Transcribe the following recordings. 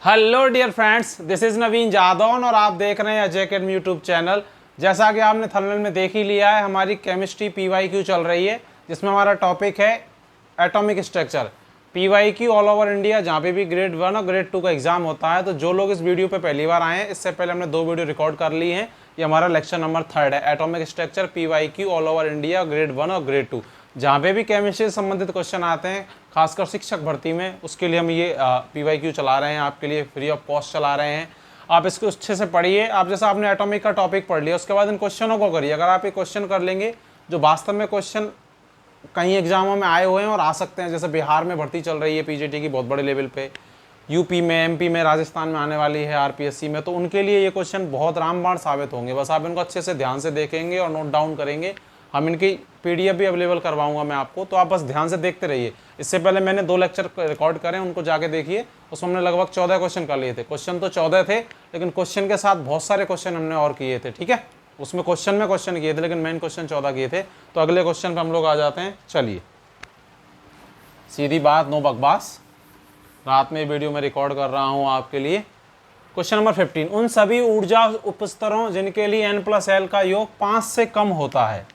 Hello dear friends, this is Naveen Jadaun और आप देख रहे हैं अजय अकेडमी यूट्यूब चैनल। जैसा कि आपने थंबनेल में देख ही लिया है, हमारी केमिस्ट्री पीवाईक्यू चल रही है, जिसमें हमारा टॉपिक है atomic structure. PYQ all over India, जहाँ पे भी ग्रेड 1 और ग्रेड 2 का एग्जाम होता है। तो जो लोग इस वीडियो पे पहली बार आए हैं, इससे पहले हमने 2 वीडियो रिकॉर्ड कर ली हैं। ये हमारा लेक्चर नंबर 3 है, atomic structure PYQ all over India grade 1 और ग्रेड 2। जहाँ पे भी केमिस्ट्री से संबंधित क्वेश्चन आते हैं, खासकर शिक्षक भर्ती में, उसके लिए हम ये पीवाईक्यू चला रहे हैं, आपके लिए फ्री ऑफ कॉस्ट चला रहे हैं। आप इसको अच्छे से पढ़िए। आप जैसा आपने एटॉमिक का टॉपिक पढ़ लिया, उसके बाद इन क्वेश्चनों को करिए। अगर आप ये क्वेश्चन कर लेंगे जो वास्तव में क्वेश्चन कई एग्जामों में आए हुए हैं और आ सकते हैं, जैसे बिहार में भर्ती चल रही है पीजीटी की बहुत बड़े लेवल पे, यूपी में, एमपी में, राजस्थान में आने वाली है आरपीएससी में, तो उनके लिए ये क्वेश्चन बहुत रामबाण साबित होंगे। बस आप इनको अच्छे से ध्यान से देखेंगे और नोट डाउन करेंगे। हम इनकी पीडीएफ भी अवेलेबल करवाऊंगा मैं आपको, तो आप बस ध्यान से देखते रहिए। इससे पहले मैंने 2 लेक्चर रिकॉर्ड करें, उनको जाके देखिए। उसमें हमने लगभग 14 क्वेश्चन कर लिए थे। क्वेश्चन तो 14 थे, लेकिन क्वेश्चन के साथ बहुत सारे क्वेश्चन हमने और किए थे। ठीक है, उसमें क्वेश्चन में क्वेश्चन किए थे, लेकिन मेन क्वेश्चन 14 किए थे। तो अगले क्वेश्चन पर हम लोग आ जाते हैं। चलिए, सीधी बात, नो बकवास। रात में वीडियो में रिकॉर्ड कर रहा हूँ आपके लिए। क्वेश्चन नंबर 15, उन सभी ऊर्जा उपस्तरों जिनके लिए n+l का योग 5 से कम होता है।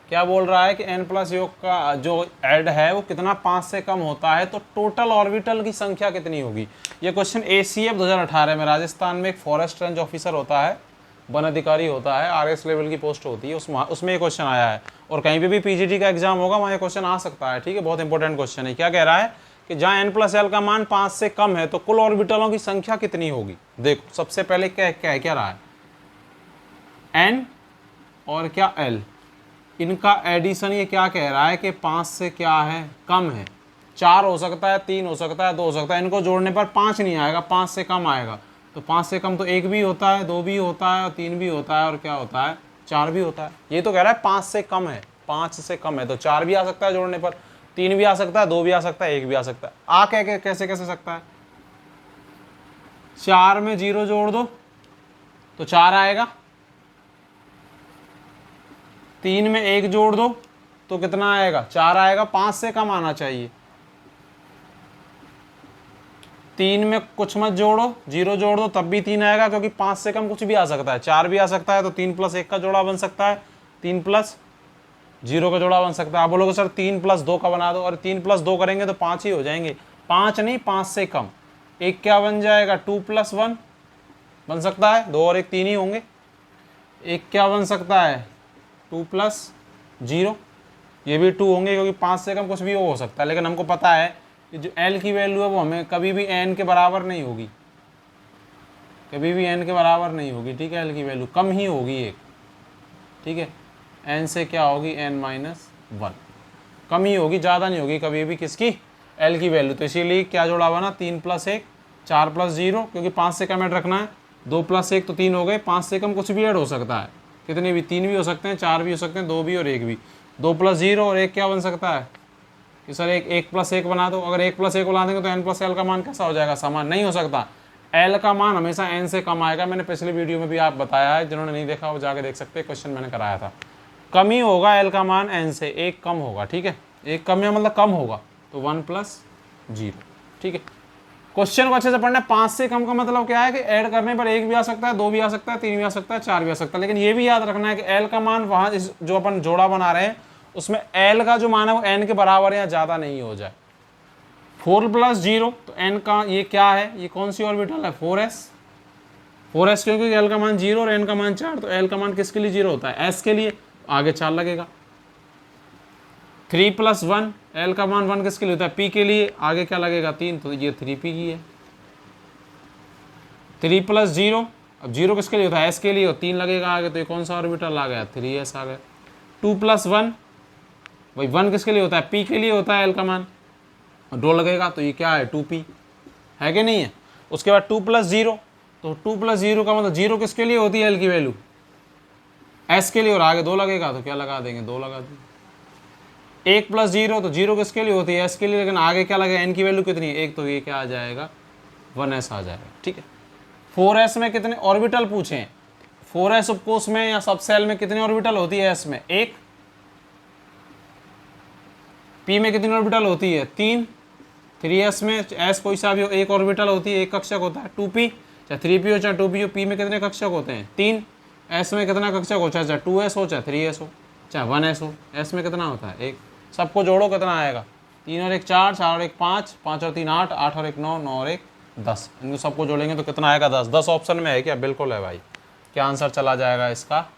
क्या बोल रहा है कि n+ योग का जो ऐड है वो कितना 5 से कम होता है, तो टोटल ऑर्बिटल की संख्या कितनी होगी। ये क्वेश्चन ACF 2018 में, राजस्थान में एक फॉरेस्ट रेंज ऑफिसर होता है, वन अधिकारी होता है, RS लेवल की पोस्ट होती है, उसमें ये क्वेश्चन आया है। और कहीं पे भी पीजीटी का एग्जाम होगा, वहाँ ये क्वेश्चन आ सकता है। ठीक है, बहुत इंपॉर्टेंट क्वेश्चन है। क्या कह रहा है कि जहाँ n+l का मान 5 से कम है, तो कुल ऑर्बिटलों की संख्या कितनी होगी। देखो, सबसे पहले क्या रहा है, n और क्या l, इनका एडिशन ये क्या कह रहा है कि 5 से क्या है, कम है। 4 हो सकता है, 3 हो सकता है, 2 हो सकता है। इनको जोड़ने पर 5 नहीं आएगा, 5 से कम आएगा। तो 5 से कम तो 1 भी होता है, 2 भी होता है, और 3 भी होता है, और क्या होता है, 4 भी होता है। ये तो कह रहा है 5 से कम है, 5 से कम है, तो 4 भी आ सकता है जोड़ने पर, 3 भी आ सकता है, 2 भी आ सकता है, 1 भी आ सकता है। आ कैसे सकता है, 4 में 0 जोड़ दो तो 4 आएगा, 3 में 1 जोड़ दो तो कितना आएगा, 4 आएगा। 5 से कम आना चाहिए। 3 में कुछ मत जोड़ो, 0 जोड़ दो तब भी 3 आएगा, क्योंकि 5 से कम कुछ भी आ सकता है। 4 भी आ सकता है, तो 3+1 का जोड़ा बन सकता है, 3+0 का जोड़ा बन सकता है। आप बोलोगे सर 3+2 का बना दो, और 3+2 करेंगे तो 5 ही हो जाएंगे। 5 नहीं, 5 से कम। एक क्या बन जाएगा, 2+1 बन सकता है, 2 और 1 3 ही होंगे। एक क्या बन सकता है, 2+0, ये भी 2 होंगे, क्योंकि 5 से कम कुछ भी हो सकता है। लेकिन हमको पता है कि जो l की वैल्यू है वो हमें कभी भी n के बराबर नहीं होगी, कभी भी n के बराबर नहीं होगी। ठीक है, l की वैल्यू कम ही होगी एक। ठीक है, n से क्या होगी, n-1, कम ही होगी, ज़्यादा नहीं होगी कभी भी किसकी, l की वैल्यू। तो इसीलिए क्या जोड़ा बना, 3+1, 4+0, क्योंकि 5 से कम ऐड रखना है। 2+1 तो 3 हो गए, 5 से कम कुछ भी ऐड हो सकता है, कितने भी, 3 भी हो सकते हैं, 4 भी हो सकते हैं, 2 भी और 1 भी। 2+0 और 1 क्या बन सकता है कि सर 1+1 बना दो। अगर 1+1 बना देंगे तो n+l का मान कैसा हो जाएगा, समान नहीं हो सकता। l का मान हमेशा n से कम आएगा। मैंने पिछले वीडियो में भी आप बताया है, जिन्होंने नहीं देखा वो जाके देख सकते हैं, क्वेश्चन मैंने कराया था। कम ही होगा l का मान n से, 1 कम होगा। ठीक है, 1 कम या मतलब कम होगा, तो 1+0। ठीक है, क्वेश्चन को अच्छे से पढ़ना है। 5 से कम का मतलब क्या है कि ऐड करने पर 1 भी आ सकता है, 2 भी आ सकता है, 3 भी आ सकता है, 4 भी आ सकता है। लेकिन ये भी याद रखना है कि l का मान वहाँ जो अपन जोड़ा बना रहे हैं उसमें l का जो मान है वो n के बराबर या ज़्यादा नहीं हो जाए। 4+0 तो n का ये क्या है, ये कौन सी ऑर्बिटल है, 4s। 4s क्योंकि l का मान 0 और n का मान 4, तो l का मान किसके लिए 0 होता है, s के लिए, आगे 4 लगेगा। 3+1, l का मान 1 किसके लिए होता है, p के लिए, आगे क्या लगेगा, 3, तो ये 3p की है। 3+0, अब 0 किसके लिए होता है, s के लिए, 3 लगेगा आगे, तो ये कौन सा ऑर्बिटल आ गया, 3s आ गया। 2+1, भाई 1 किसके लिए होता है, p के लिए होता है l का मान, और 2 लगेगा, तो ये क्या है, 2p है कि नहीं है। उसके बाद 2+0, तो 2+0 का मतलब 0 किसके लिए होती है l की वैल्यू, s के लिए, और आगे 2 लगेगा, तो क्या लगा देंगे, 2 लगा देंगे। 1+0 तो 0 किसके लिए होती है, s के लिए, लेकिन आगे क्या लगेगा, n की वैल्यू कितनी है, 1, तो ये क्या आ जाएगा, 1s आ जाएगा। ठीक है, 4s में कितने ऑर्बिटल पूछे हैं, 4s उपकोष में या सब सेल में कितनी ऑर्बिटल होती है, s में 1, p में कितनी ऑर्बिटल होती है, 3, 3s में s कोई सा भी हो, एक ऑर्बिटल होती है, एक कक्षक होता है 2p, चाहे 3p हो चाहे 2p हो। p में कितने कक्षक होते हैं 3। s में कितना कक्षक हो, चाहे 2s हो चाहे 3s हो चाहे 1s हो। s में कितना होता है 1। सबको जोड़ो कितना आएगा, 3 और 1 4, 4 और 1 5, 5 और 3 8, 8 और 1 9, 9 और 1 10। इनको सबको जोड़ेंगे तो कितना आएगा 10। 10 ऑप्शन में है क्या, बिल्कुल है भाई। क्या आंसर चला जाएगा इसका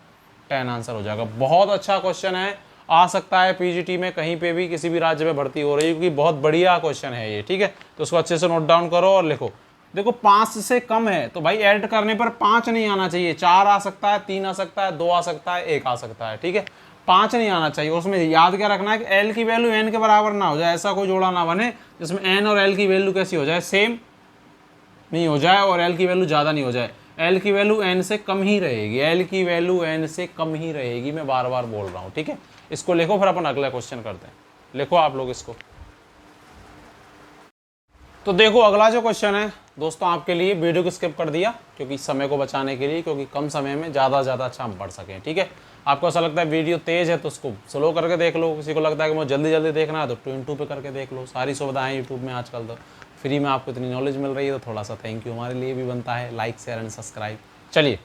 10 आंसर हो जाएगा। बहुत अच्छा क्वेश्चन है, आ सकता है पीजीटी में कहीं पे भी किसी भी राज्य में भर्ती हो रही है, क्योंकि बहुत बढ़िया क्वेश्चन है ये, ठीक है। तो उसको अच्छे से नोट डाउन करो और लिखो। देखो 5 से कम है तो भाई ऐड करने पर 5 नहीं आना चाहिए, 4 आ सकता है, 3 आ सकता है, 2 आ सकता है, 1 आ सकता है, ठीक है। 5 नहीं आना चाहिए। उसमें याद क्या रखना है कि एल की वैल्यू एन के बराबर ना हो जाए, ऐसा कोई जोड़ा ना बने जिसमें एन और एल की वैल्यू कैसी हो जाए, सेम नहीं हो जाए और एल की वैल्यू ज़्यादा नहीं हो जाए। एल की वैल्यू एन से कम ही रहेगी, एल की वैल्यू एन से कम ही रहेगी, मैं बार बार बोल रहा हूँ, ठीक है। इसको लिखो, फिर अपन अगला क्वेश्चन करते हैं। लिखो आप लोग इसको। तो देखो अगला जो क्वेश्चन है दोस्तों आपके लिए, वीडियो को स्किप कर दिया क्योंकि समय को बचाने के लिए, क्योंकि कम समय में ज़्यादा से ज़्यादा अच्छा हम पढ़ सकें, ठीक है। आपको ऐसा लगता है वीडियो तेज है तो उसको स्लो करके देख लो, किसी को लगता है कि मुझे जल्दी जल्दी देखना है तो 2x2 पे करके देख लो। सारी सुविधाएं यूट्यूब में आजकल तो फ्री में आपको इतनी नॉलेज मिल रही है, तो थोड़ा सा थैंक यू हमारे लिए भी बनता है, लाइक शेयर एंड सब्सक्राइब। चलिए,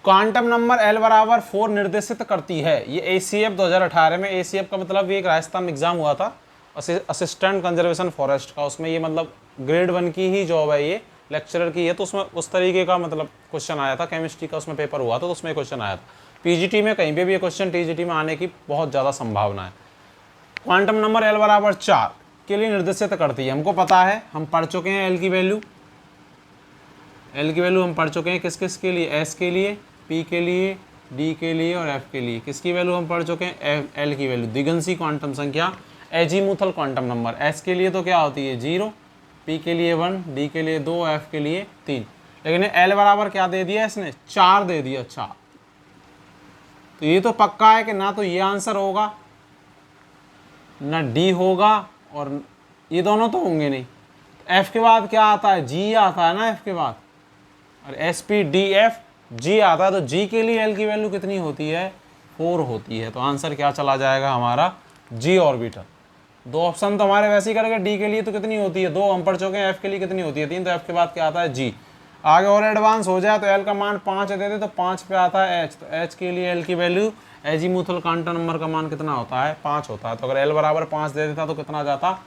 क्वांटम नंबर L बराबर 4 निर्देशित करती है। ये ACF 2018 में, ACF का मतलब ये एक राजस्थान में एग्जाम हुआ था असिस्टेंट कंजर्वेशन फॉरेस्ट का, उसमें ये मतलब ग्रेड 1 की ही जॉब है, ये लेक्चरर की है, तो उसमें उस तरीके का मतलब क्वेश्चन आया था। केमिस्ट्री का उसमें पेपर हुआ था तो उसमें क्वेश्चन आया था। पीजीटी में कहीं पे भी ये क्वेश्चन टीजीटी में आने की बहुत ज़्यादा संभावना है। क्वांटम नंबर L बराबर 4 के लिए निर्देशित करती है। हमको पता है, हम पढ़ चुके हैं L की वैल्यू हम पढ़ चुके हैं किस किस के लिए, S के लिए, P के लिए, D के लिए और F के लिए। किसकी वैल्यू हम पढ़ चुके हैं, L की वैल्यू, द्विगंशी क्वांटम संख्या, एजीमुथल क्वांटम नंबर। S के लिए तो क्या होती है 0, P के लिए 1, D के लिए 2, F के लिए 3। लेकिन L बराबर क्या दे दिया इसने, 4 दे दिया, 4। तो ये तो पक्का है कि ना तो ये आंसर होगा ना D होगा, और ये दोनों तो होंगे नहीं। F के बाद क्या आता है, G आता है ना F के बाद, और SPDF G आता है, तो G के लिए L की वैल्यू कितनी होती है, 4 होती है। तो आंसर क्या चला जाएगा हमारा, G ऑर्बिटल। 2 ऑप्शन तो हमारे वैसे ही करेंगे। D के लिए तो कितनी होती है 2, हम पढ़ चुके हैं। F के लिए कितनी होती है 3, तो F के बाद क्या आता है G। आगे और एडवांस हो जाए तो L का मान 5 दे दे तो 5 पे आता है H, तो H के लिए L की वैल्यू, एजीमुथल क्वांटम नंबर का मान कितना होता है, 5 होता है। तो अगर L बराबर 5 दे देता तो कितना जाता,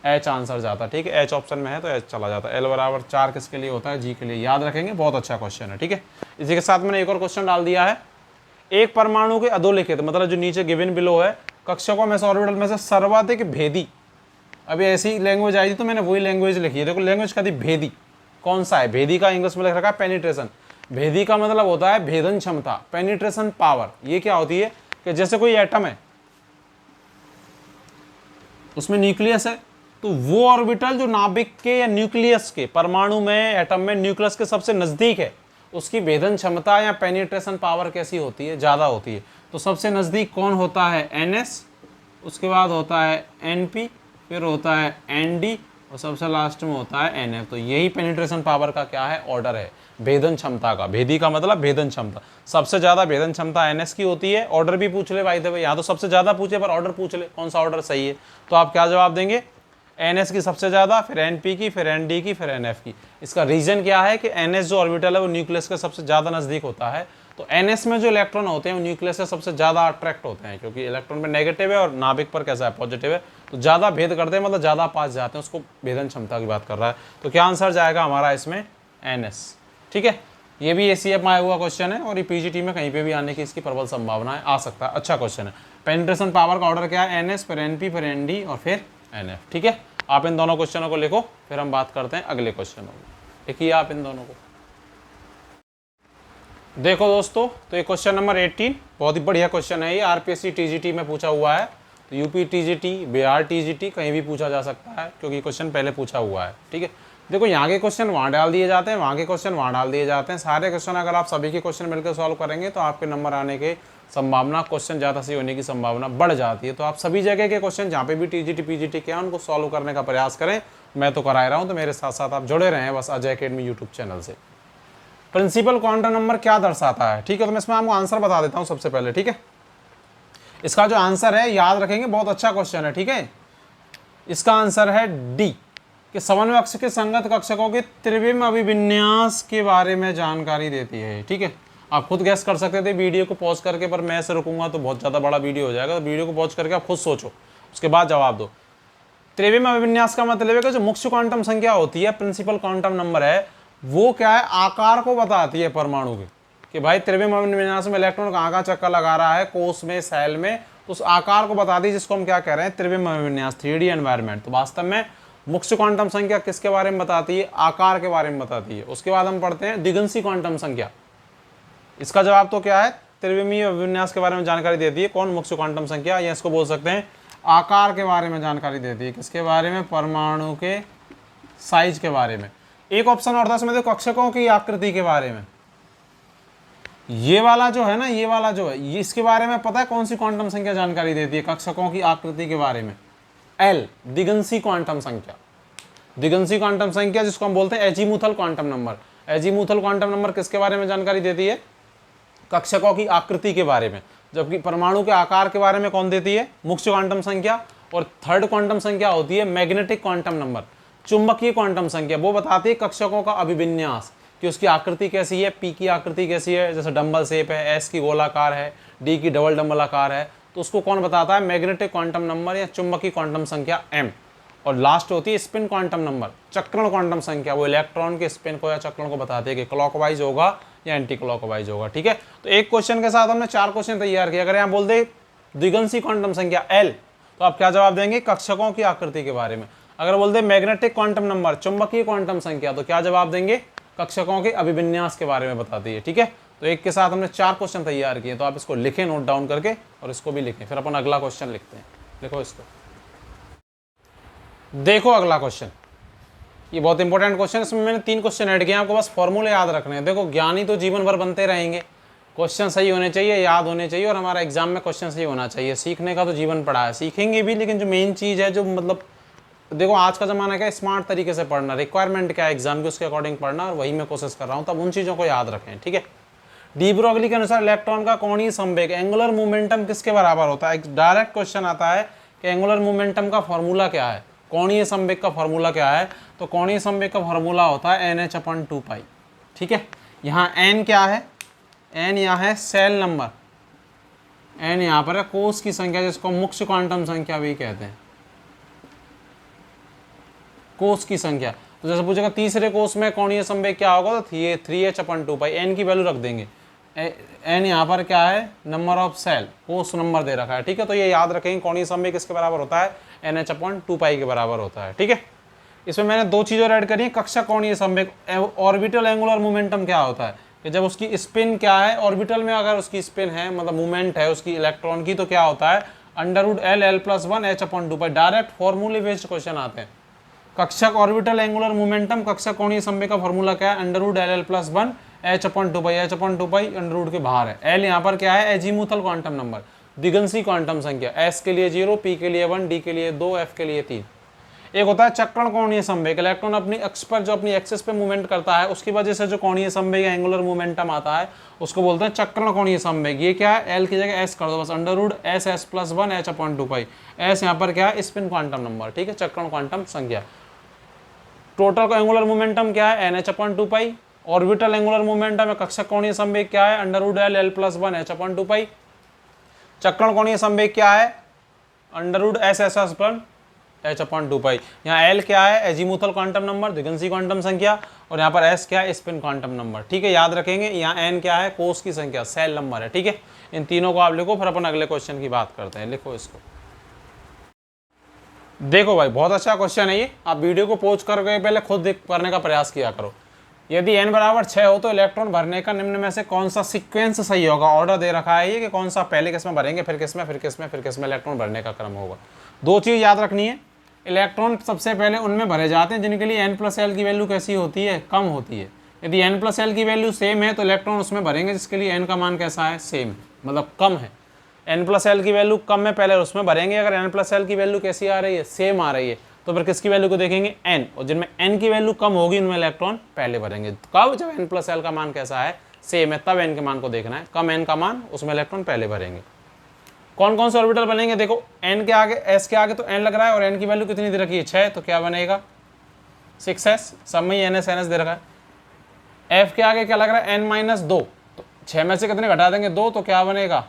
H आंसर जाता, ठीक है। H ऑप्शन में है तो H चला जाता। L बराबर 4 किसके लिए होता है, G के लिए। याद रखेंगे, बहुत अच्छा क्वेश्चन है, ठीक है। इसी के साथ मैंने एक और क्वेश्चन डाल दिया है। एक परमाणु के अधोलिखित, मतलब जो नीचे गिवन बिलो है, कक्षकों में से ऑर्बिटल में से सर्वाधिक भेदी, अभी ऐसी लैंग्वेज आई थी तो मैंने वही लैंग्वेज लिखी है। देखो लैंग्वेज का थी भेदी, कौन सा है, भेदी का इंग्लिश में लिख रखा है पेनिट्रेशन। भेदी का मतलब होता है भेदन क्षमता, पेनिट्रेशन पावर। ये क्या होती है कि जैसे कोई एटम है, उसमें न्यूक्लियस है, तो वो ऑर्बिटल जो नाभिक के या न्यूक्लियस के, परमाणु में, एटम में न्यूक्लियस के सबसे नजदीक है, उसकी भेदन क्षमता या पेनिट्रेशन पावर कैसी होती है, ज़्यादा होती है। तो सबसे नज़दीक कौन होता है, NS, उसके बाद होता है NP, फिर होता है ND, और सबसे लास्ट में होता है NF। तो यही पेनिट्रेशन पावर का क्या है, ऑर्डर है भेदन क्षमता का। भेदी का मतलब भेदन क्षमता। सबसे ज़्यादा भेदन क्षमता NS की होती है। ऑर्डर भी पूछ ले भाई, थे यहाँ तो सबसे ज़्यादा पूछे पर ऑर्डर पूछ ले कौन सा ऑर्डर सही है, तो आप क्या जवाब देंगे, NS की सबसे ज़्यादा, फिर NP की, फिर ND की, फिर NF की। इसका रीज़न क्या है कि NS जो ऑर्बिटल है वो न्यूक्लियस के सबसे ज़्यादा नज़दीक होता है। तो NS में जो इलेक्ट्रॉन होते हैं वो न्यूक्लियस से सबसे ज़्यादा अट्रैक्ट होते हैं, क्योंकि इलेक्ट्रॉन पे नेगेटिव है और नाभिक पर कैसा है, पॉजिटिव है, तो ज़्यादा भेद करते हैं, मतलब ज़्यादा पास जाते हैं, उसको भेदन क्षमता की बात कर रहा है। तो क्या आंसर जाएगा हमारा इसमें, NS, ठीक है। ये भी ACF में आया हुआ क्वेश्चन है और ये PGT में कहीं पे भी आने की इसकी प्रबल संभावना है, आ सकता है, अच्छा क्वेश्चन है। पेनिट्रेशन पावर का ऑर्डर क्या है, NS, फिर NP, फिर ND और फिर NF, ठीक है। आप इन दोनों क्वेश्चनों को लिखो, फिर हम बात करते हैं अगले क्वेश्चनों को। लिखिए आप इन दोनों को। देखो दोस्तों, तो ये क्वेश्चन नंबर 18 बहुत ही बढ़िया क्वेश्चन है। ये RPSC TGT में पूछा हुआ है, तो UP TGT, बिहार TGT कहीं भी पूछा जा सकता है, क्योंकि क्वेश्चन पहले पूछा हुआ है, ठीक है। देखो यहाँ के क्वेश्चन वहाँ डाल दिए जाते हैं, वहाँ के क्वेश्चन वहाँ डाल दिए जाते हैं। सारे क्वेश्चन अगर आप सभी के क्वेश्चन मिलकर सॉल्व करेंगे तो आपके नंबर आने के संभावना, क्वेश्चन ज़्यादा सही होने की संभावना बढ़ जाती है। तो आप सभी जगह के क्वेश्चन जहाँ पे भी TGT PGT के हैं उनको सॉल्व करने का प्रयास करें। मैं तो करा रहा हूँ, तो मेरे साथ साथ आप जुड़े रहें बस अजय अकेडमी यूट्यूब चैनल से। प्रिंसिपल क्वांटम नंबर क्या दर्शाता है, ठीक है। तो मैं इसमें आपको आंसर बता देता हूँ सबसे पहले, ठीक है। इसका जो आंसर है याद रखेंगे, बहुत अच्छा क्वेश्चन है, ठीक है। इसका आंसर है डी कि समन्वय अक्ष के संगत कक्षकों के त्रिविम अभिविन्यास के बारे में जानकारी देती है। ठीक है, आप खुद गैस कर सकते थे वीडियो को पॉज करके, पर मैं ऐसे रुकूंगा तो बहुत ज़्यादा बड़ा वीडियो हो जाएगा, तो वीडियो को पॉज करके आप खुद सोचो, उसके बाद जवाब दो। त्रिविम अभिविन्यास का मतलब है कि जो मुख्य क्वांटम संख्या होती है, प्रिंसिपल क्वांटम नंबर है, वो क्या है, आकार को बताती है परमाणु के, कि भाई त्रिविम अभिविन्यास में इलेक्ट्रॉन कहाँ का चक्कर लगा रहा है, कोष में, सेल में, तो उस आकार को बताती है, जिसको हम क्या कह रहे हैं, त्रिविम अभिविन्यास, 3D एनवायरनमेंट। तो वास्तव में मुख्य क्वांटम संख्या किसके बारे में बताती है, आकार के बारे में बताती है। उसके बाद हम पढ़ते हैं द्विगंशी क्वांटम संख्या। इसका जवाब तो क्या है, त्रिविमीय अभिविन्यास के बारे में जानकारी देती है कौन, मुख्य क्वांटम संख्या, या इसको बोल सकते हैं आकार के बारे में जानकारी देती है। किसके बारे में, परमाणु के साइज के बारे में। एक ऑप्शन और था इसमें, देखो कक्षकों की आकृति के बारे में। ये वाला जो है ना, ये वाला जो है, ये इसके बारे में पता है कौन सी क्वांटम संख्या जानकारी देती है कक्षकों की आकृति के बारे में, एल, द्विगंशी क्वांटम संख्या। द्विगंशी क्वांटम संख्या जिसको हम बोलते हैं azimuthal quantum number. Azimuthal quantum number किसके बारे में जानकारी देती है, कक्षकों की आकृति के बारे में। जबकि परमाणु के आकार के बारे में कौन देती है, मुख्य क्वांटम संख्या। और थर्ड क्वांटम संख्या होती है मैग्नेटिक क्वांटम नंबर, चुंबकीय क्वांटम संख्या। वो बताती है कक्षकों का अभिविन्यास, कि उसकी आकृति कैसी है, पी की आकृति कैसी है, जैसे डंबल शेप है, एस की गोलाकार है, डी की डबल डंबल आकार है, तो उसको कौन बताता है, मैग्नेटिक क्वांटम नंबर या चुंबकीय क्वांटम संख्या एम। और लास्ट होती है स्पिन क्वांटम नंबर, चक्रण क्वांटम संख्या। वो इलेक्ट्रॉन के स्पिन को या चक्रण को बताते हैं कि क्लॉकवाइज होगा या एंटी क्लॉकवाइज होगा। ठीक है, तो एक क्वेश्चन के साथ हमने 4 क्वेश्चन तैयार किए। अगर यहाँ बोल दे द्विगंशी क्वांटम संख्या एल, तो आप क्या जवाब देंगे, कक्षकों की आकृति के बारे में। अगर बोल दे मैग्नेटिक क्वांटम नंबर, चुंबकीय क्वांटम संख्या, तो क्या जवाब देंगे, कक्षकों के अभिविन्यास के बारे में बताती है। ठीक है, तो एक के साथ हमने 4 क्वेश्चन तैयार किए, तो आप इसको लिखें नोट डाउन करके, और इसको भी लिखें, फिर अपन अगला क्वेश्चन लिखते हैं। देखो इसको, देखो अगला क्वेश्चन, ये बहुत इंपॉर्टेंट क्वेश्चन है। इसमें मैंने 3 क्वेश्चन ऐड किए, आपको बस फॉर्मूले याद रखने हैं। देखो ज्ञानी तो जीवन भर बनते रहेंगे, क्वेश्चन सही होने चाहिए, याद होने चाहिए, और हमारा एग्जाम में क्वेश्चन सही होना चाहिए। सीखने का तो जीवन पड़ा है, सीखेंगे भी, लेकिन जो मेन चीज़ है, जो मतलब देखो आज का जमाना क्या है, स्मार्ट तरीके से पढ़ना, रिक्वायरमेंट क्या है एग्जाम की, उसके अकॉर्डिंग पढ़ना, और वही मैं कोशिश कर रहा हूँ। तब उन चीज़ों को याद रखें। ठीक है, डी ब्रोगली के अनुसार इलेक्ट्रॉन का कोणीय संवेग, एंगुलर मोमेंटम किसके बराबर होता है। एक डायरेक्ट क्वेश्चन आता है कि एंगुलर मोमेंटम का फॉर्मूला क्या है, कोणीय संवेग का फॉर्मूला क्या है। तो कोणीय संवेग का फॉर्मूला होता है NH/2π। ठीक है, यहाँ n क्या है, n यहाँ है सेल नंबर, n यहाँ पर है कोष की संख्या, जिसको मुख्य क्वांटम संख्या भी कहते हैं, कोष की संख्या। तो जैसे पूछेगा तीसरे कोष में कोणीय संवेग क्या होगा, तो 3h/2π, n की वैल्यू रख देंगे। n यहाँ पर क्या है, नंबर ऑफ सेल, कोष नंबर दे रखा है। ठीक है, तो ये याद रखेंगे कोणीय संवेग किसके बराबर होता है, NH/2π के बराबर होता है। ठीक है, इसमें मैंने 2 चीज़ें ऐड करी है, कक्षा कोणीय संवेग, ऑर्बिटल एंगुलर मोमेंटम क्या होता है, कि जब उसकी स्पिन क्या है, ऑर्बिटल में अगर उसकी स्पिन है, मतलब मूवमेंट है उसकी इलेक्ट्रॉन की, तो क्या होता है, √L L+1 H/2π। डायरेक्ट फॉर्मूले बेस्ड क्वेश्चन आते हैं। कक्षक ऑर्बिटल एंगुलर मोमेंटम, कक्षक कोणीय संवेग का फॉर्मूला क्या है, √L L+1 H/2π। H/2π under के बाहर है। एल यहाँ पर क्या है, एजीमुथल क्वांटम नंबर, द्विगंशी क्वांटम संख्या, एस के लिए 0, पी के लिए 1, डी के लिए 2, एफ के लिए 3। एक होता है चक्रण कोणीय संवेग, इलेक्ट्रॉन अपनी अक्ष पर जो अपनी एक्सिस पे मूवमेंट करता है, उसकी वजह से जो कोणीय संवेग एंगुलर मोमेंटम आता है, उसको बोलते हैं चक्रण कोणीय संवेग। ये क्या है, एल की जगह एस कर दो बस, √SS+1 H/2π। एस यहाँ पर क्या है, स्पिन क्वांटम नंबर। ठीक है, चक्रण क्वांटम संख्या। टोटल का एंगुलर मोमेंटम क्या है, NH/2π। ऑर्बिटल एंगुलर मोमेंटम है, कक्षक कोणीय संवेग क्या है, √L L+1 H/2π। चक्रण कोणीय संवेग क्या है, √SS+1 H/2π। यहाँ L क्या है, एजीमुथल क्वांटम नंबर, द्विगंशी क्वांटम संख्या, और यहाँ पर S क्या है, स्पिन क्वांटम नंबर। ठीक है, याद रखेंगे। यहाँ N क्या है, कोष की संख्या, सेल नंबर है। ठीक है, इन तीनों को आप लिखो, फिर अपन अगले क्वेश्चन की बात करते हैं। लिखो इसको। देखो भाई, बहुत अच्छा क्वेश्चन है ये, आप वीडियो को पॉज करके पहले खुद करने का प्रयास किया करो। यदि n बराबर 6 हो तो इलेक्ट्रॉन भरने का निम्न में से कौन सा सीक्वेंस सही होगा। ऑर्डर दे रखा है ये कि कौन सा पहले किस में भरेंगे, फिर किस में, फिर किस में, फिर किस में इलेक्ट्रॉन भरने का क्रम होगा। 2 चीज़ याद रखनी है, इलेक्ट्रॉन सबसे पहले उनमें भरे जाते हैं जिनके लिए n+L की वैल्यू कैसी होती है, कम होती है। यदि n+L की वैल्यू सेम है तो इलेक्ट्रॉन उसमें भरेंगे जिसके लिए n का मान कैसा है, सेम, मतलब कम है। n+L की वैल्यू कम है, पहले उसमें भरेंगे। अगर n+L की वैल्यू कैसी आ रही है, सेम आ रही है, तो फिर किसकी वैल्यू को देखेंगे, n, और जिनमें n की वैल्यू कम होगी उनमें इलेक्ट्रॉन पहले भरेंगे। कब, जब n+L का मान कैसा है, सेम है, तब n के मान को देखना है। कम n का मान, उसमें इलेक्ट्रॉन पहले भरेंगे। कौन कौन से ऑर्बिटल बनेंगे, देखो n के आगे, s के आगे तो n लग रहा है और n की वैल्यू कितनी दे रखी है 6, तो क्या बनेगा 6s, सब में ही ns ns दे रखा है। f के आगे क्या लग रहा है n-2, तो 6 में से कितने घटा देंगे 2, तो क्या बनेगा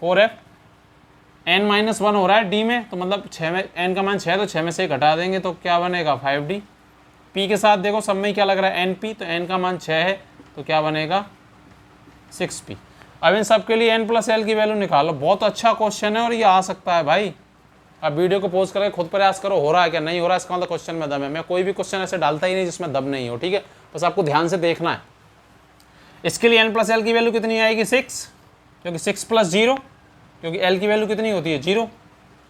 4f। n-1 हो रहा है d में, तो मतलब 6 में n का मान 6 तो 6 में से घटा देंगे तो क्या बनेगा 5d। p के साथ देखो सब में क्या लग रहा है np, तो n का मान 6 है तो क्या बनेगा 6p। अब इन सब के लिए n प्लस एल की वैल्यू निकालो। बहुत अच्छा क्वेश्चन है और ये आ सकता है भाई। अब वीडियो को पोज करके खुद प्रयास करो, हो रहा है क्या, नहीं हो रहा है, इसका मतलब क्वेश्चन में दम है। मैं कोई भी क्वेश्चन ऐसे डालता ही नहीं जिसमें दम नहीं हो, ठीक है, बस आपको ध्यान से देखना है। इसके लिए n प्लस एल की वैल्यू कितनी आएगी 6, क्योंकि 6 प्लस 0, क्योंकि l की वैल्यू कितनी होती है 0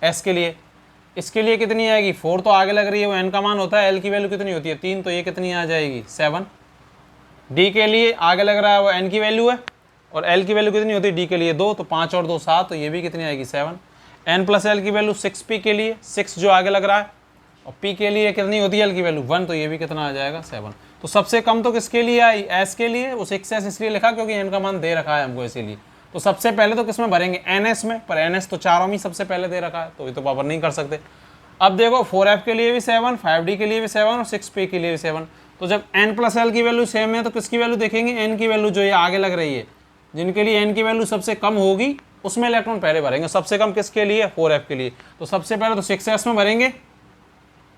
s के लिए। इसके लिए कितनी आएगी 4 तो आगे लग रही है, वो n का मान होता है, l की वैल्यू कितनी होती है 3, तो ये कितनी आ जाएगी 7। d के लिए आगे लग रहा है वो n की वैल्यू है और l की वैल्यू कितनी होती है d के लिए 2, तो 5 और 2 7, तो ये भी कितनी आएगी 7। n प्लस एल की वैल्यू 6p के लिए, 6 जो आगे लग रहा है, और p के लिए कितनी होती है l की वैल्यू 1, तो ये भी कितना आ जाएगा 7। तो सबसे कम तो किसके लिए आई s के लिए, वो 6s इसलिए लिखा क्योंकि n का मान दे रखा है हमको इसीलिए। तो सबसे पहले तो किसमें भरेंगे ns में, पर ns तो चारों में सबसे पहले दे रखा है तो ये तो पावर नहीं कर सकते। अब देखो 4f के लिए भी 7, 5d के लिए भी 7 और 6p के लिए भी 7। तो जब n प्लस एल की वैल्यू सेम है तो किसकी वैल्यू देखेंगे, n की वैल्यू जो ये आगे लग रही है, जिनके लिए n की वैल्यू सबसे कम होगी उसमें इलेक्ट्रॉन पहले भरेंगे। सबसे कम किसके लिए 4f के लिए, तो सबसे पहले तो 6s में भरेंगे,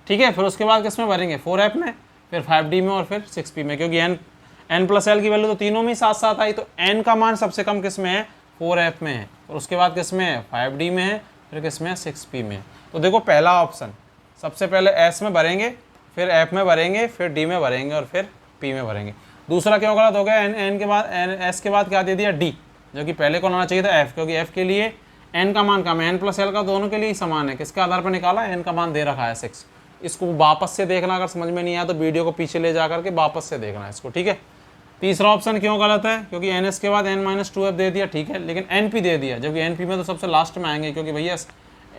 ठीक है, फिर उसके बाद किसमें भरेंगे 4f में, फिर 5d में और फिर 6p में, क्योंकि n प्लस एल की वैल्यू तो तीनों में साथ साथ आई, तो n का मान सबसे कम किस में है 4f में है, और उसके बाद किस में है 5d में है, फिर किस में है 6p में है। तो देखो पहला ऑप्शन सबसे पहले s में भरेंगे, फिर f में भरेंगे, फिर d में भरेंगे और फिर p में भरेंगे। दूसरा क्यों गलत हो गया, n के बाद s के बाद क्या दे दिया d, जो कि पहले कौन आना चाहिए था f, क्योंकि f के लिए n का मान कम है, n प्लस एल का दोनों के लिए ही समान है। किसके आधार पर निकाला, n का मान दे रखा है 6। इसको वापस से देखना, अगर समझ में नहीं आया तो वीडियो को पीछे ले जा करके वापस से देखना है इसको, ठीक है। तीसरा ऑप्शन क्यों गलत है, क्योंकि ns के बाद n-2f दे दिया, ठीक है, लेकिन np दे दिया, जबकि np में तो सबसे लास्ट में आएंगे, क्योंकि भैया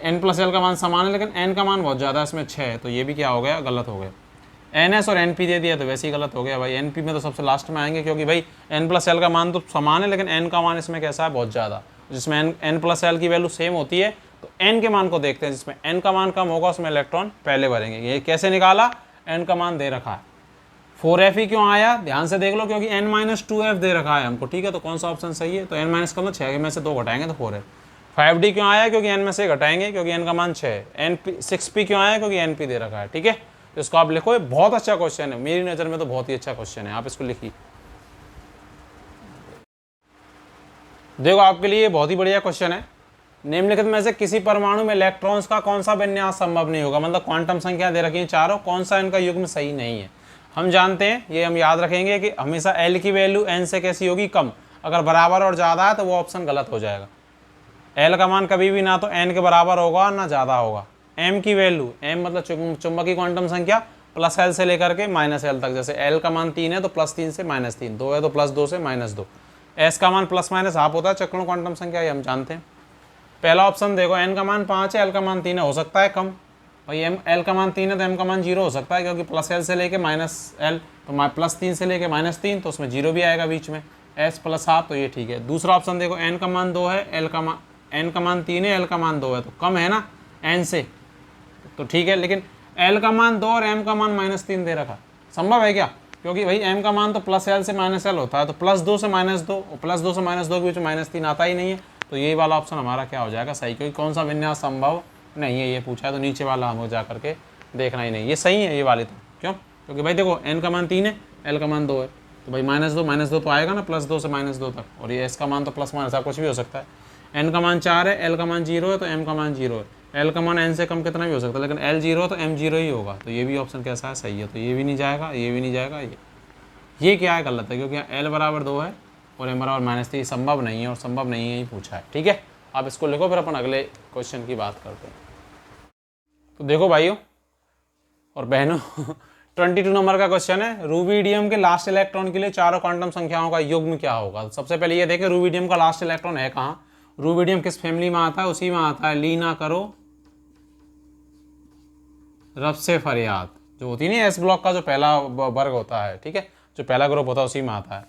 n प्लस एल का मान समान है लेकिन n का मान बहुत ज़्यादा है, इसमें 6 है, तो ये भी क्या हो गया गलत हो गया। ns और np दे दिया तो वैसे ही गलत हो गया भाई, np में तो सबसे लास्ट में आएंगे, क्योंकि भाई n प्लस एल का मान तो समान है लेकिन n का मान इसमें कैसा है बहुत ज़्यादा, जिसमें n प्लस एल की वैल्यू सेम होती है तो n के मान को देखते हैं, जिसमें n का मान कम होगा उसमें इलेक्ट्रॉन पहले भरेंगे। ये कैसे निकाला, n का मान दे रखा है। 4f ही क्यों आया, ध्यान से देख लो, क्योंकि n-2f दे रखा है हमको, ठीक है, तो कौन सा ऑप्शन सही है, तो n- का मतलब 6 में से 2 घटाएंगे तो 4 है। 5d क्यों आया, क्योंकि n में से घटाएंगे, क्योंकि n का मान 6 है। 6p क्यों आया, क्योंकि np दे रखा है, ठीक है। तो इसको आप लिखो, ये बहुत अच्छा क्वेश्चन है, मेरी नज़र में तो बहुत ही अच्छा क्वेश्चन है, आप इसको लिखिए। देखो आपके लिए बहुत ही बढ़िया क्वेश्चन है। निम्नलिखित में से किसी परमाणु में इलेक्ट्रॉन्स का कौन सा विन्यास संभव नहीं होगा, मतलब क्वांटम संख्या दे रखी है चारों, कौन सा इनका युग्म सही नहीं है। हम जानते हैं, ये हम याद रखेंगे कि हमेशा L की वैल्यू n से कैसी होगी कम, अगर बराबर और ज़्यादा है तो वो ऑप्शन गलत हो जाएगा। L का मान कभी भी ना तो n के बराबर होगा ना ज़्यादा होगा। m की वैल्यू, m मतलब चुंबकीय क्वांटम संख्या प्लस L से लेकर के माइनस L तक, जैसे L का मान 3 है तो +3 से -3, 2 है तो +2 से -2। S का मान प्लस माइनस हाफ होता है चक्रण क्वांटम संख्या, ये हम जानते हैं। पहला ऑप्शन देखो, n का मान 5 है, L का मान 3 है, हो सकता है कम भाई, L का मान 3 है तो m का मान 0 हो सकता है, क्योंकि प्लस L से लेके -L तो +3 से लेके -3, तो उसमें 0 भी आएगा बीच में, s प्लस हाफ, तो ये ठीक है। दूसरा ऑप्शन देखो, n का मान 2 है, n का मान 3 है, L का मान 2 है, तो कम है ना n से, तो ठीक है, लेकिन L का मान 2 और m का मान -3 दे रखा, संभव है क्या, क्योंकि भाई m का मान तो प्लस L से -L होता है, तो +2 से -2 और +2 से -2 के बीच में -3 आता ही नहीं है, तो ये वाला ऑप्शन हमारा क्या हो जाएगा सही, क्योंकि कौन सा विन्यास संभव नहीं है ये पूछा है, तो नीचे वाला हमको जा करके देखना ही नहीं, ये सही है ये वाली, तो क्यों, क्योंकि भाई देखो n का मान 3 है, L का मान 2 है, तो भाई -2 तो आएगा ना, +2 से -2 तक, और ये s का मान तो प्लस माइनस कुछ भी हो सकता है। n का मान 4 है, L का मान 0 है, तो m का मान 0 है, L का मान n से कम कितना भी हो सकता है, लेकिन L 0 तो m 0 ही होगा, तो ये भी ऑप्शन कैसा है सही है, तो ये भी नहीं जाएगा, ये भी नहीं जाएगा, ये क्या है गलत है, क्योंकि L बराबर 2 है और m बराबर -3, संभव नहीं है, और संभव नहीं है ही पूछा है, ठीक है। आप इसको लिखो, फिर अपन अगले क्वेश्चन की बात करते हैं। तो देखो भाइयों और बहनों 22 नंबर का क्वेश्चन है, रूबिडियम के लास्ट इलेक्ट्रॉन के लिए चारों क्वांटम संख्याओं का युग्म क्या होगा। तो सबसे पहले ये देखें रूबिडियम का लास्ट इलेक्ट्रॉन है कहाँ, रूबिडियम किस फैमिली में आता है, उसी में आता है ली ना करो रब से फरियाद, जो होती नहीं एस ब्लॉक का जो पहला वर्ग होता है, ठीक है, जो पहला ग्रुप होता है उसी में आता है।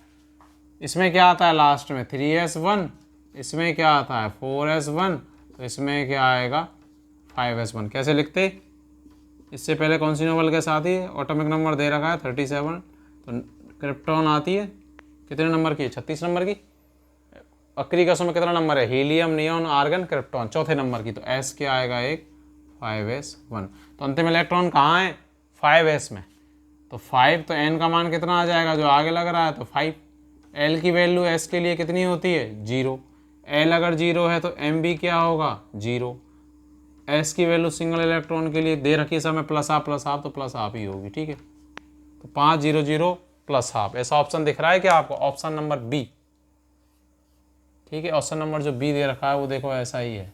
इसमें क्या आता है लास्ट में 3s1 इसमें क्या आता है 4s1, तो इसमें क्या आएगा 5s1। कैसे लिखते, इससे पहले कौन सी नोबल गैस आती है, एटॉमिक नंबर दे रखा है 37, तो क्रिप्टॉन आती है कितने नंबर की, 36 नंबर की। आखिरी गैसों में कितना नंबर है, हीलियम, नियॉन, आर्गन, क्रिप्टॉन, चौथे नंबर की, तो s क्या आएगा एक 5s1। तो अंतिम इलेक्ट्रॉन कहाँ है 5s में, तो 5, तो n का मान कितना आ जाएगा जो आगे लग रहा है, तो 5। l की वैल्यू s के लिए कितनी होती है 0, l अगर 0 है तो m भी क्या होगा 0। s की वैल्यू सिंगल इलेक्ट्रॉन के लिए दे रखी समय प्लस हाफ, तो प्लस हाफ ही होगी, ठीक है। तो 5 0 0 प्लस हाफ, ऐसा ऑप्शन दिख रहा है क्या आपको, ऑप्शन नंबर बी, ठीक है। ऑप्शन नंबर जो बी दे रखा है वो देखो ऐसा ही है,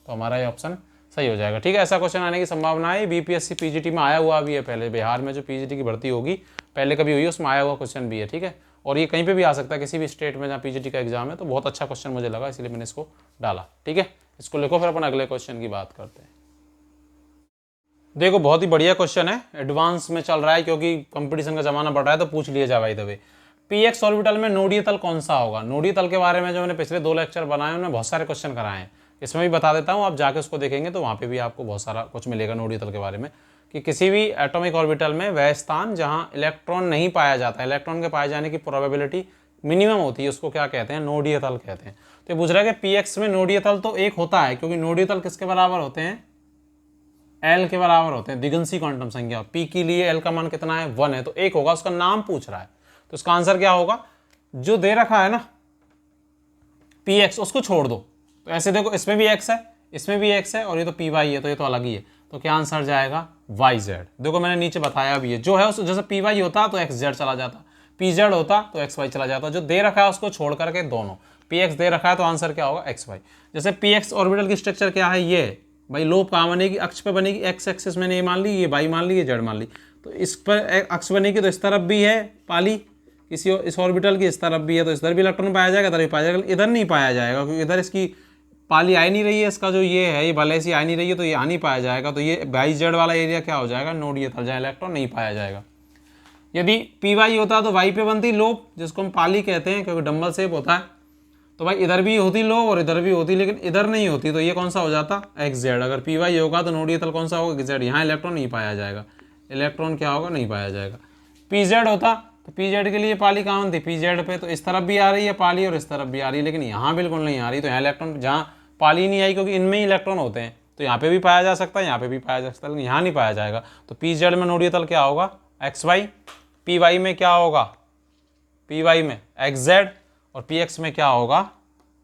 तो हमारा ये ऑप्शन सही हो जाएगा, ठीक है। ऐसा क्वेश्चन आने की संभावना है, बीपीएससी पीजीटी में आया हुआ भी है पहले, बिहार में जो पीजीटी की भर्ती होगी पहले कभी हुई है उसमें आया हुआ क्वेश्चन भी है, ठीक है। और ये कहीं पे भी आ सकता है, किसी भी स्टेट में जहाँ पीजीटी का एग्जाम है, तो बहुत अच्छा क्वेश्चन मुझे लगा, इसलिए मैंने इसको डाला, ठीक है। इसको लिखो, फिर अपन अगले क्वेश्चन की बात करते हैं। देखो बहुत ही बढ़िया क्वेश्चन है, एडवांस में चल रहा है क्योंकि कंपटीशन का जमाना बढ़ रहा है, तो पूछ लिया जाए भाई दबे। पीएक्स ऑर्बिटल में नोडीय तल कौन सा होगा। नोडीय तल के बारे में जो मैंने पिछले 2 लेक्चर बनाए उनमें बहुत सारे क्वेश्चन कराए हैं, इसमें भी बता देता हूँ, आप जाके उसको देखेंगे तो वहाँ पे भी आपको बहुत सारा कुछ मिलेगा नोडीय तल के बारे में, कि किसी भी एटॉमिक ऑर्बिटल में वह स्थान जहाँ इलेक्ट्रॉन नहीं पाया जाता, इलेक्ट्रॉन के पाए जाने की प्रोबेबिलिटी मिनिमम होती है, उसको क्या कहते हैं, नोडीय तल कहते हैं। तो पूछ रहा है कि पीएक्स में नोडीय तल तो एक होता है, क्योंकि नोडीय तल किसके बराबर होते हैं, एल के बराबर होते हैं, द्विगुणसी क्वांटम संख्या। पी के लिए एल का मान कितना है 1 है, तो एक होगा, उसका नाम पूछ रहा है, तो इसका आंसर क्या होगा, जो दे रखा है ना px उसको छोड़ दो। तो ऐसे देखो इसमें भी x है, इसमें भी x है, और ये तो py है, तो ये तो अलग ही है, तो क्या आंसर जाएगा yz। देखो मैंने नीचे बताया भी है, जो है उस जैसे py होता तो xz चला जाता, pz होता तो xy चला जाता, जो दे रखा है उसको छोड़ करके दोनों, px दे रखा है तो आंसर क्या होगा xy। जैसे px ऑर्बिटल की स्ट्रक्चर क्या है, ये भाई लोब कहाँ बनेगी, अक्ष पे बनेगी, x एक्सिस मैंने ये मान ली, ये y मान ली, ये z मान ली, तो इस पर अक्ष बनेगी, तो इस तरफ भी है पाली किसी इस ऑर्बिटल की, इस तरफ भी है, तो इस तरफ भी इलेक्ट्रॉन पाया जाएगा, इधर भी पाया जाएगा, इधर नहीं पाया जाएगा क्योंकि इधर इसकी पाली आ नहीं रही है, इसका जो ये है ये भले सी आ नहीं रही है, तो ये आ नहीं पाया जाएगा, तो ये वाई जेड वाला एरिया क्या हो जाएगा नोडीय तल, जहाँ इलेक्ट्रॉन नहीं पाया जाएगा। यदि पी वाई होता तो वाई पे बनती लोब, जिसको हम पाली कहते हैं क्योंकि डम्बल शेप होता है, तो भाई इधर भी होती लोब और इधर भी होती, लेकिन इधर नहीं होती, तो ये कौन सा हो जाता एक्स जेड। अगर पी वाई होगा तो नोडीय तल कौन सा होगा एक्स जेड, यहाँ इलेक्ट्रॉन नहीं पाया जाएगा, इलेक्ट्रॉन क्या होगा नहीं पाया जाएगा। पी जेड होता तो पी जेड के लिए पाली कहाँ बनती, पी जेड पे, तो इस तरफ भी आ रही है पाली और इस तरफ भी आ रही है, लेकिन यहाँ बिल्कुल नहीं आ रही, तो यहाँ इलेक्ट्रॉन जहाँ पाली नहीं आई क्योंकि इनमें ही इलेक्ट्रॉन होते हैं, तो यहाँ पे भी पाया जा सकता है, यहाँ पे भी पाया जा सकता है, लेकिन यहाँ नहीं पाया जाएगा। तो पी जेड में नोडीय तल क्या होगा एक्स वाई, पी वाई में क्या होगा पी वाई में एक्स जेड, और पी एक्स में क्या होगा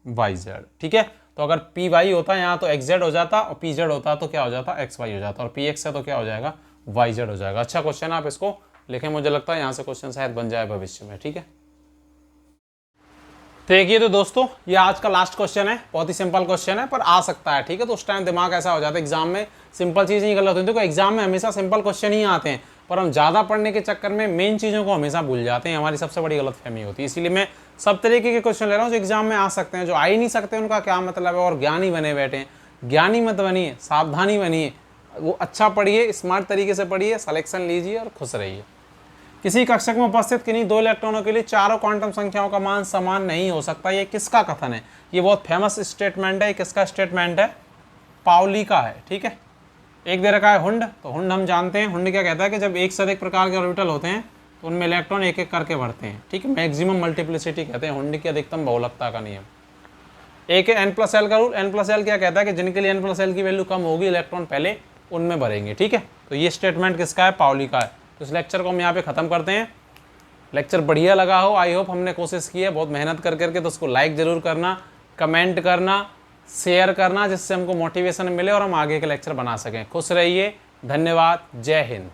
वाई जेड, ठीक है। तो अगर पी वाई होता यहाँ तो एक्स जेड हो जाता, और पी जेड होता तो क्या हो जाता एक्स वाई हो जाता, और पी एक्स है तो क्या हो जाएगा वाई जेड हो जाएगा। अच्छा क्वेश्चन, आप इसको लिखें, मुझे लगता है यहाँ से क्वेश्चन शायद बन जाए भविष्य में, ठीक है। देखिए तो दोस्तों ये आज का लास्ट क्वेश्चन है, बहुत ही सिंपल क्वेश्चन है पर आ सकता है, ठीक है। तो उस टाइम दिमाग ऐसा हो जाता है एग्जाम में, सिंपल चीज़ नहीं गलत होती, देखो एग्जाम में हमेशा सिंपल क्वेश्चन ही आते हैं, पर हम ज़्यादा पढ़ने के चक्कर में मेन चीज़ों को हमेशा भूल जाते हैं, हमारी सबसे बड़ी गलतफहमी होती है। इसीलिए मैं सब तरीके के क्वेश्चन ले रहा हूँ जो एग्जाम में आ सकते हैं, जो आ ही नहीं सकते उनका क्या मतलब है, और ज्ञानी बने बैठे हैं। ज्ञानी मत बनिए, सावधानी बनिए, वो अच्छा पढ़िए, स्मार्ट तरीके से पढ़िए, सलेक्शन लीजिए और खुश रहिए। किसी कक्षक में उपस्थित किन्हीं 2 इलेक्ट्रॉनों के लिए चारों क्वांटम संख्याओं का मान समान नहीं हो सकता, ये किसका कथन है। ये बहुत फेमस स्टेटमेंट है, किसका स्टेटमेंट है, पाउली का है, ठीक है। एक दे रखा है हुंड, तो हुंड हम जानते हैं, हुंड क्या कहता है कि जब एक से अधिक प्रकार के ऑर्बिटल होते हैं तो उनमें इलेक्ट्रॉन एक एक करके बढ़ते हैं, ठीक है। मैक्सिमम मल्टीप्लिसिटी कहते हैं हुंड की अधिकतम बहुलकता का नियम। एक है n+l का रूल, n+l क्या कहता है कि जिनके लिए n+l की वैल्यू कम होगी इलेक्ट्रॉन पहले उनमें भरेंगे, ठीक है। तो ये स्टेटमेंट किसका है, पाउली का है। तो इस लेक्चर को हम यहाँ पे ख़त्म करते हैं। लेक्चर बढ़िया लगा हो, आई होप, हमने कोशिश की है बहुत मेहनत कर करके, तो उसको लाइक ज़रूर करना, कमेंट करना, शेयर करना, जिससे हमको मोटिवेशन मिले और हम आगे के लेक्चर बना सकें। खुश रहिए, धन्यवाद, जय हिंद।